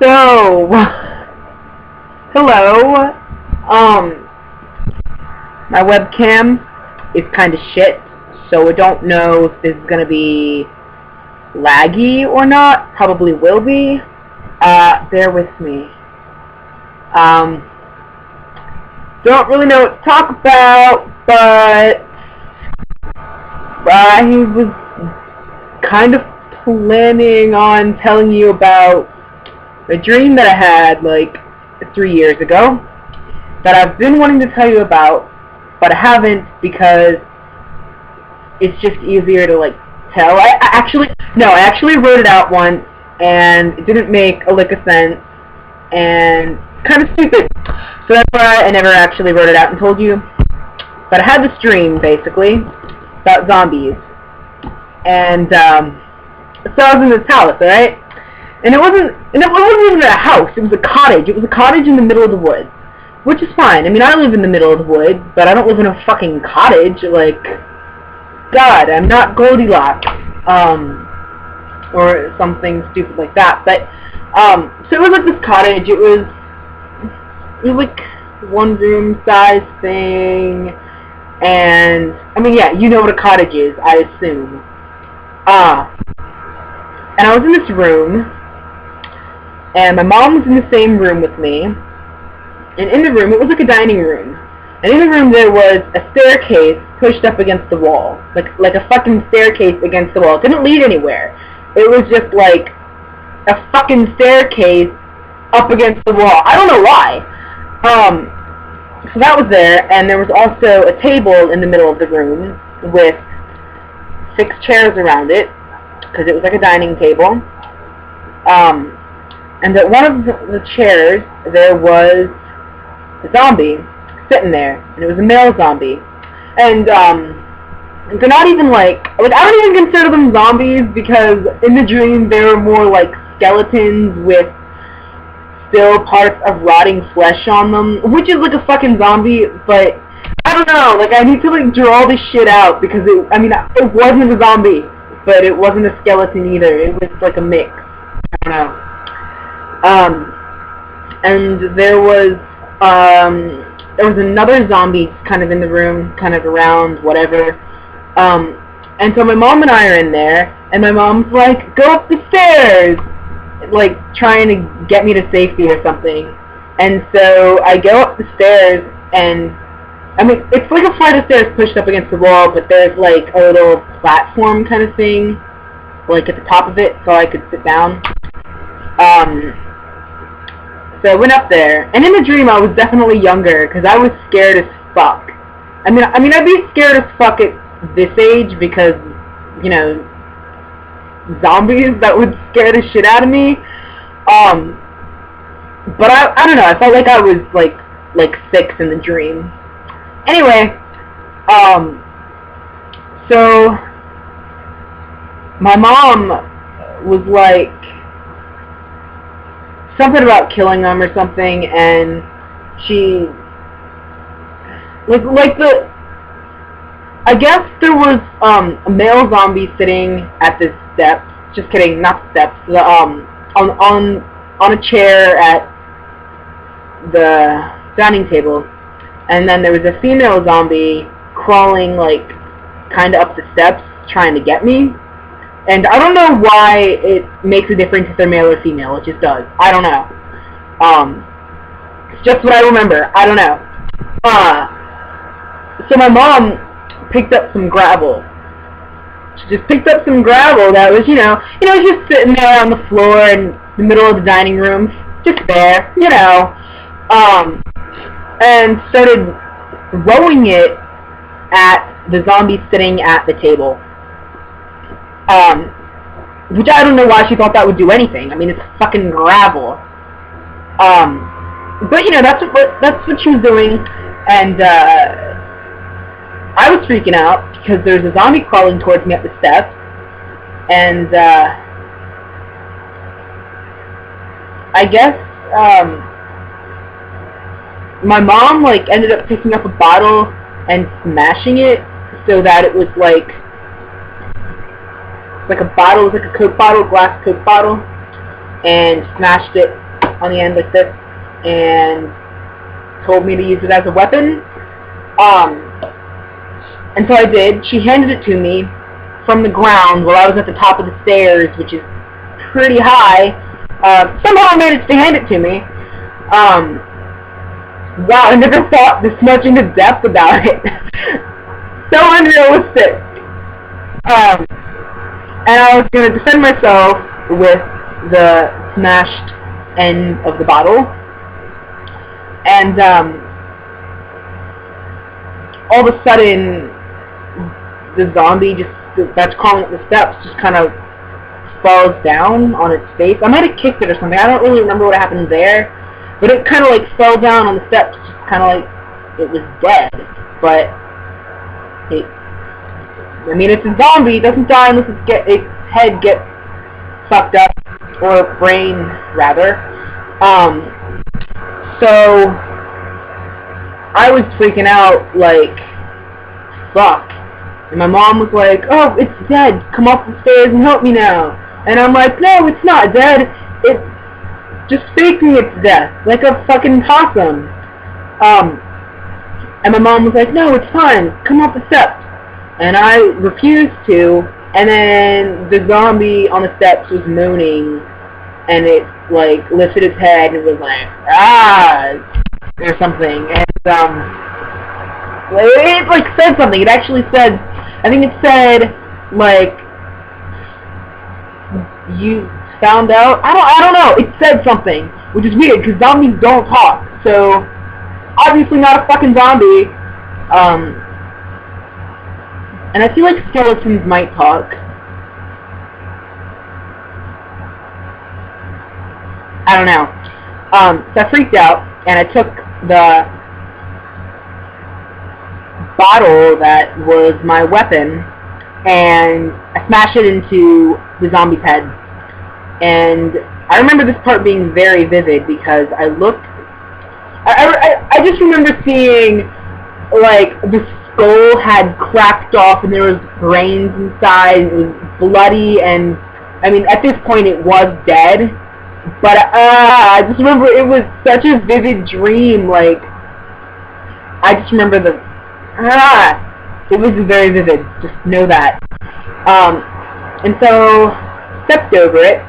So, hello. My webcam is kind of shit, so I don't know if this is gonna be laggy or not. Probably will be. Bear with me. Don't really know what to talk about, but I was kind of planning on telling you about a dream that I had like 3 years ago that I've been wanting to tell you about, but I haven't because it's just easier to like tell. I actually wrote it out once and it didn't make a lick of sense and kind of stupid, so that's why I never actually wrote it out and told you. But I had this dream basically about zombies, and so I was in this house, alright? And it wasn't even a house, it was a cottage. It was a cottage in the middle of the woods, which is fine. I mean, I live in the middle of the woods, but I don't live in a fucking cottage. Like, God, I'm not Goldilocks, or something stupid like that. But, so it was like this cottage. It was like one room size thing, and, I mean, yeah, you know what a cottage is, I assume. And I was in this room, and my mom was in the same room with me, and in the room, it was like a dining room, and in the room there was a staircase pushed up against the wall, like a fucking staircase against the wall. It didn't lead anywhere. It was just like a fucking staircase up against the wall. I don't know why. So that was there, and there was also a table in the middle of the room with 6 chairs around it, because it was like a dining table. And at one of the chairs, there was a zombie sitting there, and it was a male zombie. And they're not even like I don't even consider them zombies, because in the dream they were more like skeletons with still parts of rotting flesh on them, which is like a fucking zombie. But I don't know, like I need to like draw this shit out, because it wasn't a zombie, but it wasn't a skeleton either. It was like a mix. I don't know. And there was another zombie kind of in the room, kind of around, whatever. And so my mom and I are in there, and my mom's like, go up the stairs, like trying to get me to safety or something. And so I go up the stairs, and I mean, it's like a flight of stairs pushed up against the wall, but there's like a little platform kind of thing, like at the top of it, so I could sit down. So I went up there, and in the dream I was definitely younger, because I was scared as fuck. I mean, I'd be scared as fuck at this age, because, you know, zombies, that would scare the shit out of me. But I don't know, I felt like I was like 6 in the dream. Anyway, so my mom was like something about killing them or something, and she I guess there was a male zombie sitting at the steps. Just kidding, not the steps. On a chair at the dining table, and then there was a female zombie crawling like kind of up the steps trying to get me. And I don't know why it makes a difference if they're male or female. It just does. I don't know. It's just what I remember. I don't know. So my mom picked up some gravel. She just picked up some gravel that was, you know, just sitting there on the floor in the middle of the dining room, just there, you know, and started throwing it at the zombie sitting at the table. Which I don't know why she thought that would do anything. I mean, it's fucking gravel. But you know, that's what she was doing, and I was freaking out because there's a zombie crawling towards me up the steps, and I guess my mom like ended up picking up a bottle and smashing it so that it was like a bottle, it was like a Coke bottle, glass Coke bottle, and smashed it on the end like this, and told me to use it as a weapon. And so I did. She handed it to me from the ground while I was at the top of the stairs, which is pretty high. Somehow I managed to hand it to me. Wow, I never thought this much into depth about it. So unrealistic. And I was going to defend myself with the smashed end of the bottle. And all of a sudden, the zombie that's crawling up the steps just kind of falls down on its face. I might have kicked it or something. I don't really remember what happened there. But it kind of like fell down on the steps, just kind of like it was dead. But it's a zombie. It doesn't die unless its head gets fucked up, or brain rather. So I was freaking out like fuck. And my mom was like, "Oh, it's dead. Come up the stairs and help me now." And I'm like, "No, it's not dead. It's just faking its death, like a fucking possum." And my mom was like, "No, it's fine. Come up the steps." And I refused to. And then the zombie on the steps was moaning, and it like lifted its head and was like, "Ah," or something. And it like said something. It actually said, I think it said like, "You found out." I don't know. It said something, which is weird because zombies don't talk. So obviously not a fucking zombie. And I feel like skeletons might talk. I don't know. So I freaked out, and I took the bottle that was my weapon, and I smashed it into the zombie's head. And I remember this part being very vivid because I looked... I just remember seeing, like, the skull had cracked off and there was brains inside, and it was bloody, and I mean at this point it was dead, but I just remember it was such a vivid dream. Like I just remember it was very vivid, just know that. And so stepped over it,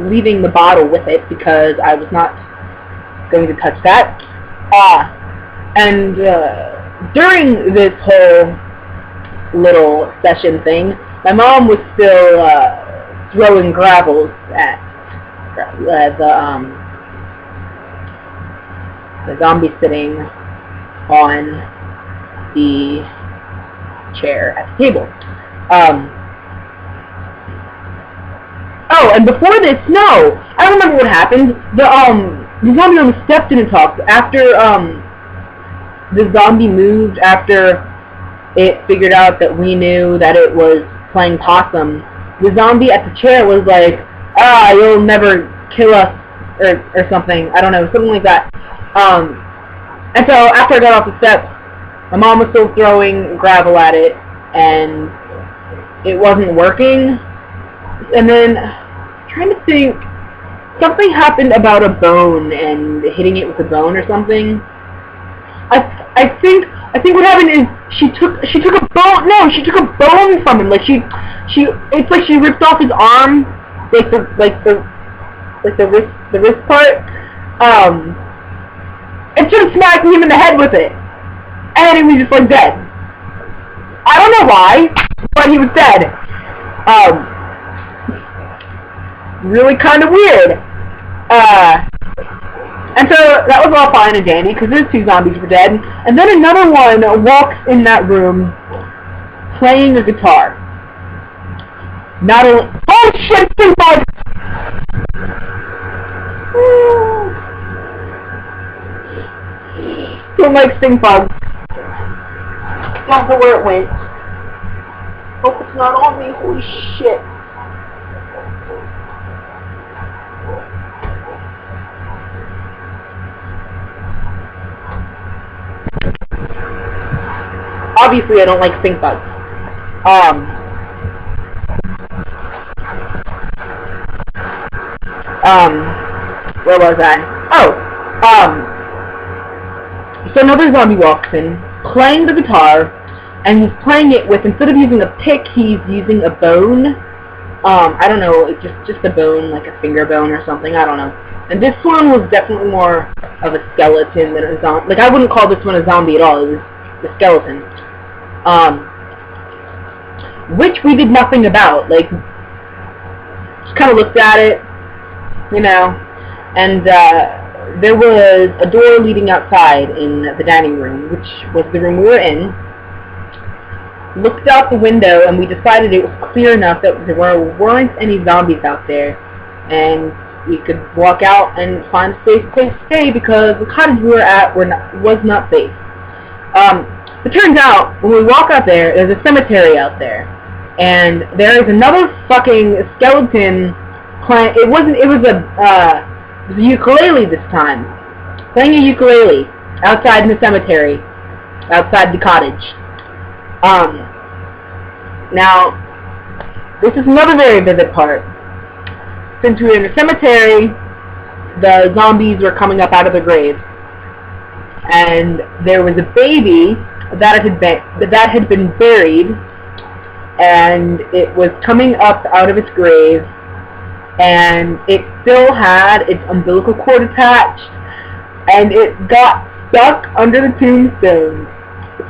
leaving the bottle with it because I was not going to touch that. And during this whole little session thing, my mom was still throwing gravels at the zombie sitting on the chair at the table. Oh, and before this, no, I don't remember what happened. The zombie on the steps didn't talk. After the zombie moved, after it figured out that we knew that it was playing possum, the zombie at the chair was like, "Ah, you'll never kill us," or something. I don't know, something like that. And so after I got off the steps, my mom was still throwing gravel at it, and it wasn't working. And then, I'm trying to think, something happened about a bone and hitting it with a bone or something. I think what happened is she took a bone. No, she took a bone from him. Like it's like she ripped off his arm, like the wrist part. And started smacking him in the head with it, and he was just like dead. I don't know why, but he was dead. Really kind of weird. And so that was all fine and dandy because those two zombies were dead. And then another one walks in that room playing a guitar. Not only... Oh shit, stink bug! Don't like stink bugs. Don't know where it went. Hope it's not on me. Holy shit. Obviously, I don't like stink bugs. Where was I? Oh, so another zombie walks in, playing the guitar, and he's playing it with, instead of using a pick, he's using a bone. I don't know, it's just a bone, like a finger bone or something, I don't know. And this one was definitely more of a skeleton than a zombie. Like, I wouldn't call this one a zombie at all, it was a skeleton. Which we did nothing about, like, just kind of looked at it, you know, and there was a door leading outside in the dining room, which was the room we were in. Looked out the window, and we decided it was clear enough that there weren't any zombies out there, and we could walk out and find a safe place to stay because the cottage we were at was not safe. It turns out, when we walk out there, there's a cemetery out there, and there is another fucking skeleton playing. It was a ukulele this time, playing a ukulele outside in the cemetery, outside the cottage. Now, this is another very vivid part. Since we were in a cemetery, the zombies were coming up out of the graves, and there was a baby that had been buried, and it was coming up out of its grave, and it still had its umbilical cord attached, and it got stuck under the tombstone.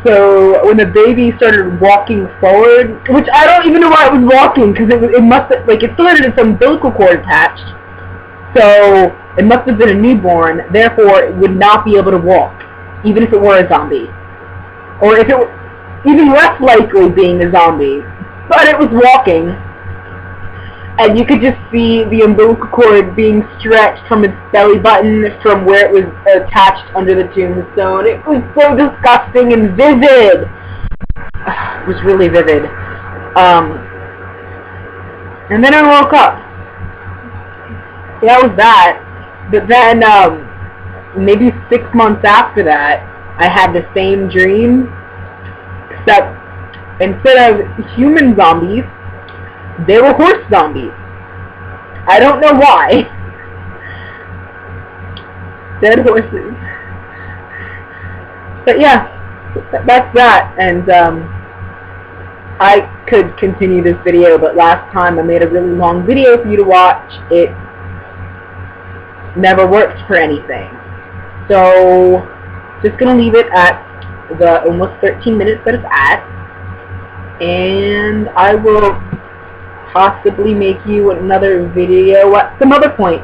So when the baby started walking forward, which I don't even know why it was walking, because it must have, like, it still had its umbilical cord attached, so it must have been a newborn, therefore it would not be able to walk, even if it were a zombie. Or if it were even less likely being a zombie. But it was walking, and you could just see the umbilical cord being stretched from its belly button from where it was attached under the tombstone. It was so disgusting and vivid. It was really vivid. And then I woke up. So that was that. But then, maybe 6 months after that, I had the same dream, except instead of human zombies, they were horse zombies. I don't know why. Dead horses. But yeah, that's that. And I could continue this video, but last time I made a really long video for you to watch. It never worked for anything. So, just gonna leave it at the almost 13 minutes that it's at. And I will possibly make you another video at some other point.